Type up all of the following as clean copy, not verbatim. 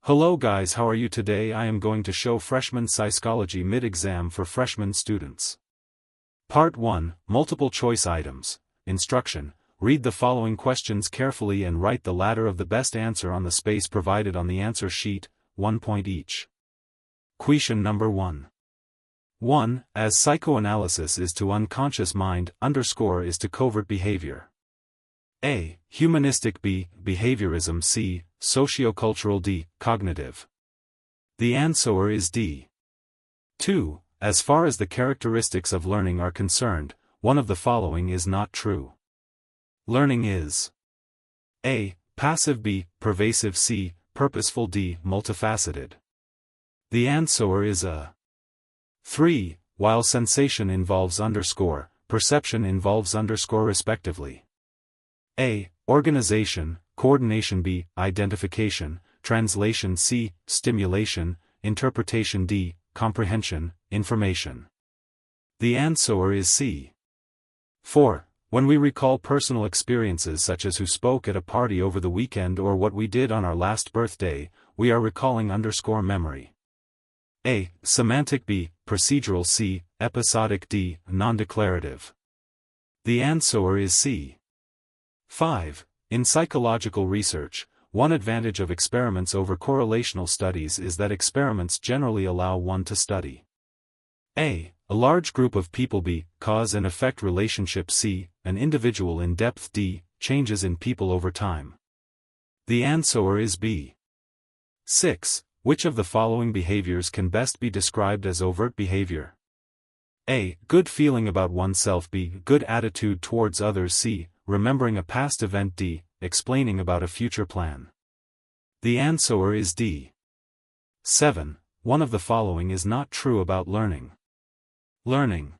Hello guys, how are you today? I am going to show freshman psychology mid-exam for freshman students. Part 1, Multiple Choice Items. Instruction: read the following questions carefully and write the ladder of the best answer on the space provided on the answer sheet, 1 point each. Question number 1. 1. As psychoanalysis is to unconscious mind, underscore is to covert behavior. A. Humanistic. B. Behaviorism. C. Sociocultural. D. Cognitive. The answer is D. 2. As far as the characteristics of learning are concerned, one of the following is not true. Learning is A. Passive. B. Pervasive. C. Purposeful. D. Multifaceted. The answer is A. 3. While sensation involves underscore, perception involves underscore respectively. A. Organization, coordination. B. Identification, translation. C. Stimulation, interpretation. D. Comprehension, information. The answer is C. 4. When we recall personal experiences such as who spoke at a party over the weekend or what we did on our last birthday, we are recalling underscore memory. A. Semantic. B. Procedural. C. Episodic. D. Non-declarative. The answer is C. 5. In psychological research, one advantage of experiments over correlational studies is that experiments generally allow one to study A. A large group of people. B. Cause and effect relationship. C. An individual in depth. D. Changes in people over time. The answer is B. 6. Which of the following behaviors can best be described as overt behavior? A. Good feeling about oneself. B. Good attitude towards others. C. Remembering a past event. D. Explaining about a future plan. The answer is D. 7. One of the following is not true about learning. Learning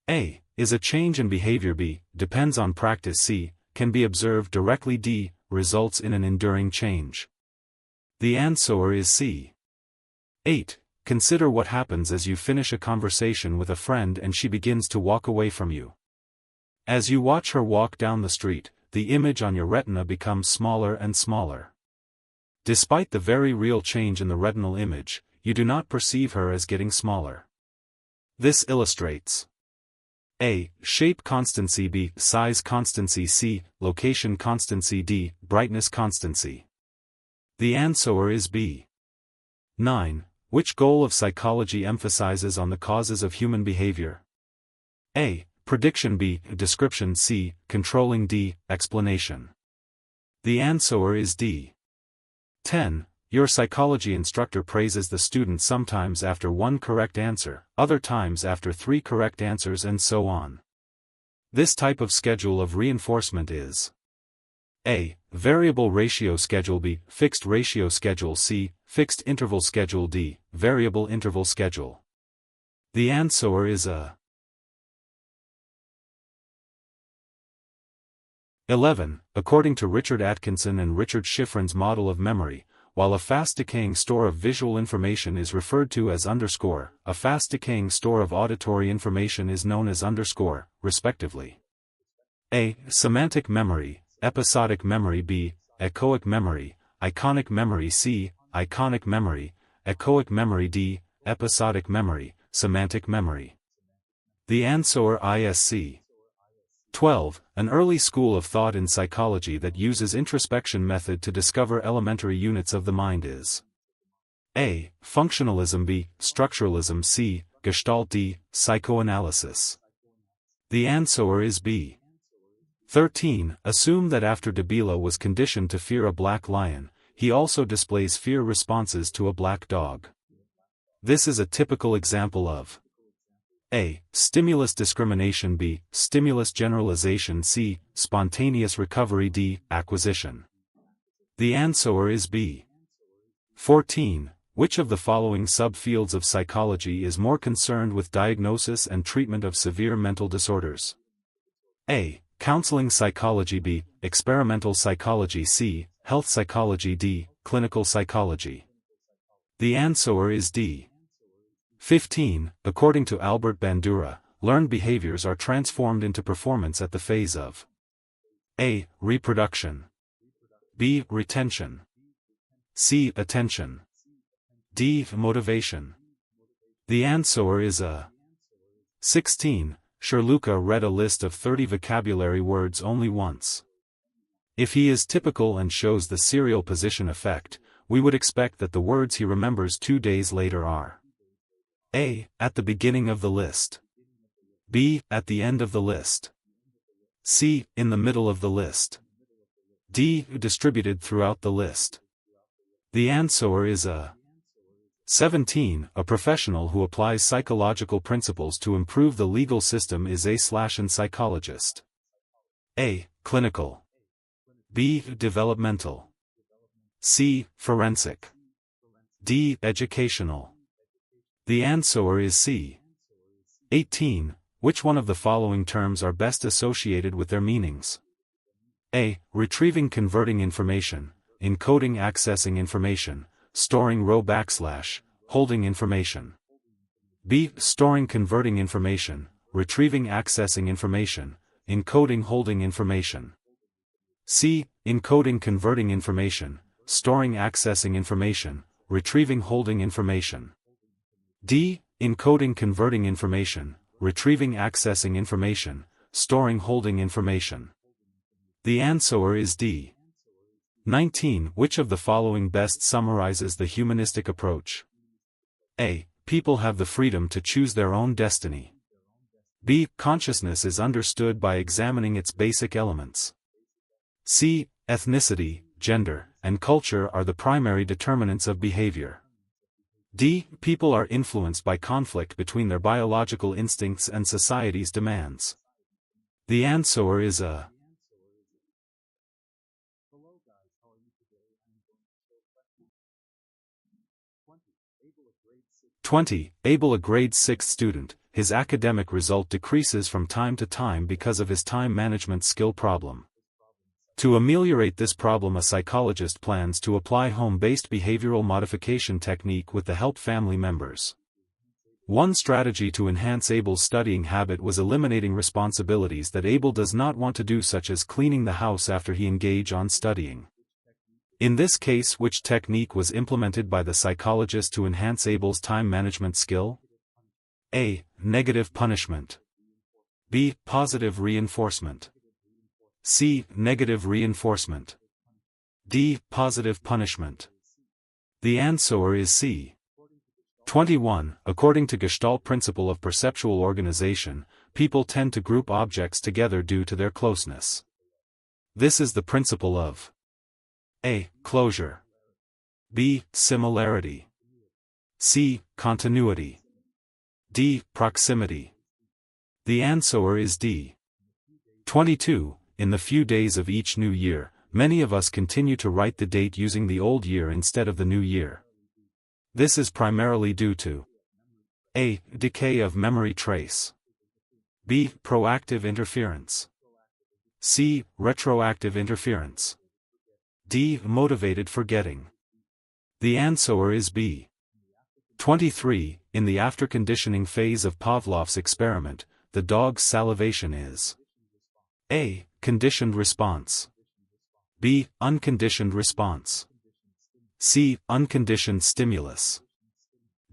A. Is a change in behavior. B. Depends on practice. C. Can be observed directly. D. Results in an enduring change. The answer is C. 8. Consider what happens as you finish a conversation with a friend and she begins to walk away from you. As you watch her walk down the street, the image on your retina becomes smaller and smaller. Despite the very real change in the retinal image, you do not perceive her as getting smaller. This illustrates A. Shape constancy. B. Size constancy. C. Location constancy. D. Brightness constancy. The answer is B. 9. Which goal of psychology emphasizes on the causes of human behavior? A. Prediction. B. Description. C. Controlling. D. Explanation. The answer is D. 10. Your psychology instructor praises the student sometimes after one correct answer, other times after 3 correct answers, and so on. This type of schedule of reinforcement is A. Variable ratio schedule. B. Fixed ratio schedule. C. Fixed interval schedule. D. Variable interval schedule. The answer is A. 11. According to Richard Atkinson and Richard Schifrin's model of memory, while a fast-decaying store of visual information is referred to as underscore, a fast-decaying store of auditory information is known as underscore, respectively. A. Semantic memory, episodic memory. B. Echoic memory, iconic memory. C. Iconic memory, echoic memory. D. Episodic memory, semantic memory. The answer is C. 12. An early school of thought in psychology that uses introspection method to discover elementary units of the mind is A. Functionalism. B. Structuralism. C. Gestalt. D. Psychoanalysis. The answer is B. 13. Assume that after Dabila was conditioned to fear a black lion, he also displays fear responses to a black dog. This is a typical example of A. Stimulus discrimination. B. Stimulus generalization. C. Spontaneous recovery. D. Acquisition. The answer is B. 14. Which of the following subfields of psychology is more concerned with diagnosis and treatment of severe mental disorders? A. Counseling psychology. B. Experimental psychology. C. Health psychology. D. Clinical psychology. The answer is D. 15. According to Albert Bandura, learned behaviors are transformed into performance at the phase of A. Reproduction. B. Retention. C. Attention. D. Motivation. The answer is A. 16. Sherluka read a list of 30 vocabulary words only once. If he is typical and shows the serial position effect, we would expect that the words he remembers 2 days later are A. At the beginning of the list. B. At the end of the list. C. In the middle of the list. D. Distributed throughout the list. The answer is A. 17. A professional who applies psychological principles to improve the legal system is a/an psychologist. A. Clinical. B. Developmental. C. Forensic. D. Educational. The answer is C. 18. Which one of the following terms are best associated with their meanings? A. Retrieving converting information, encoding accessing information, storing holding information. B. Storing converting information, retrieving accessing information, encoding holding information. C. Encoding converting information, storing accessing information, retrieving holding information. D. Encoding converting information, retrieving accessing information, storing holding information. The answer is D. 19. Which of the following best summarizes the humanistic approach? A. People have the freedom to choose their own destiny. B. Consciousness is understood by examining its basic elements. C. Ethnicity, gender, and culture are the primary determinants of behavior. D. People are influenced by conflict between their biological instincts and society's demands. The answer is A. 20. Able, a grade 6 student, his academic result decreases from time to time because of his time management skill problem. To ameliorate this problem, a psychologist plans to apply home-based behavioral modification technique with the help family members. One strategy to enhance Abel's studying habit was eliminating responsibilities that Abel does not want to do, such as cleaning the house after he engage on studying. In this case, which technique was implemented by the psychologist to enhance Abel's time management skill? A. Negative punishment. B. Positive reinforcement. C. Negative reinforcement. D. Positive punishment. The answer is C. 21. According to Gestalt principle of perceptual organization, people tend to group objects together due to their closeness. This is the principle of A. Closure. B. Similarity. C. Continuity. D. Proximity. The answer is D. 22. In the few days of each new year, many of us continue to write the date using the old year instead of the new year. This is primarily due to A. Decay of memory trace. B. Proactive interference. C. Retroactive interference. D. Motivated forgetting. The answer is B. 23. In the after-conditioning phase of Pavlov's experiment, the dog's salivation is A. Conditioned response. B. Unconditioned response. C. Unconditioned stimulus.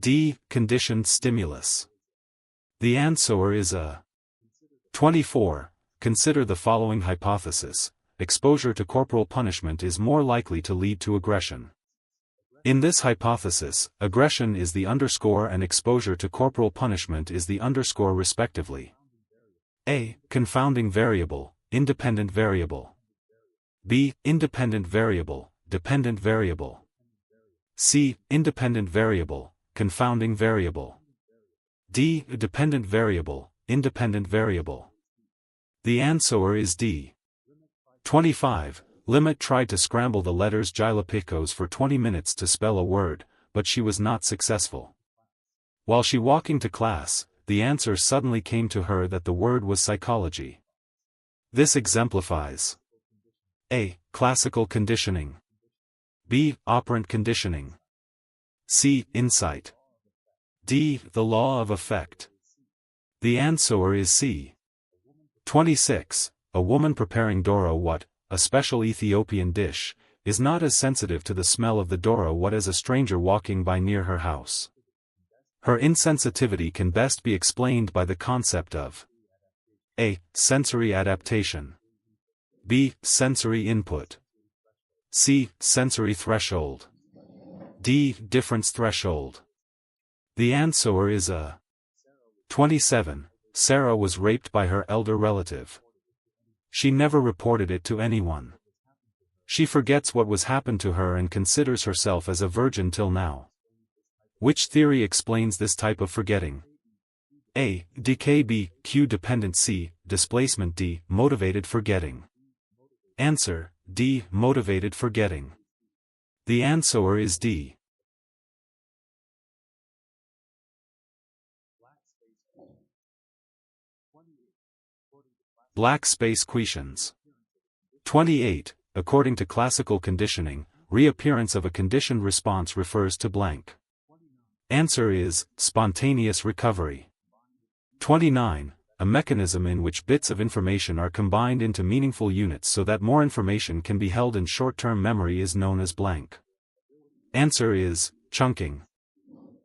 D. Conditioned stimulus. The answer is A. 24. Consider the following hypothesis. Exposure to corporal punishment is more likely to lead to aggression. In this hypothesis, aggression is the underscore and exposure to corporal punishment is the underscore respectively. A. Confounding variable, independent variable. B. Independent variable, dependent variable. C. Independent variable, confounding variable. D. Dependent variable, independent variable. The answer is D. 25. Limit tried to scramble the letters Gilapicos for 20 minutes to spell a word, but she was not successful. While she walking to class, the answer suddenly came to her that the word was psychology. This exemplifies A. Classical conditioning. B. Operant conditioning. C. Insight. D. The law of effect. The answer is C. 26. A woman preparing doro wat, a special Ethiopian dish, is not as sensitive to the smell of the Dora what as a stranger walking by near her house. Her insensitivity can best be explained by the concept of A. Sensory adaptation. B. Sensory input. C. Sensory threshold. D. Difference threshold. The answer is A. 27. Sarah was raped by her elder relative. She never reported it to anyone. She forgets what was happened to her and considers herself as a virgin till now. Which theory explains this type of forgetting? A. Decay. B. Cue-dependent. C. Displacement. D. Motivated forgetting. Answer: D. Motivated forgetting. The answer is D. Black space questions. 28. According to classical conditioning, reappearance of a conditioned response refers to blank. Answer is spontaneous recovery. 29. A mechanism in which bits of information are combined into meaningful units so that more information can be held in short-term memory is known as blank. Answer is chunking.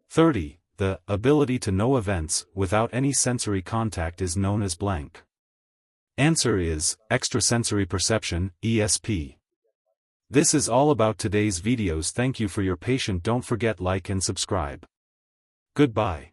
30. The ability to know events without any sensory contact is known as blank. Answer is extrasensory perception, ESP. This is all about today's videos. Thank you for your patience. Don't forget like and subscribe. Goodbye.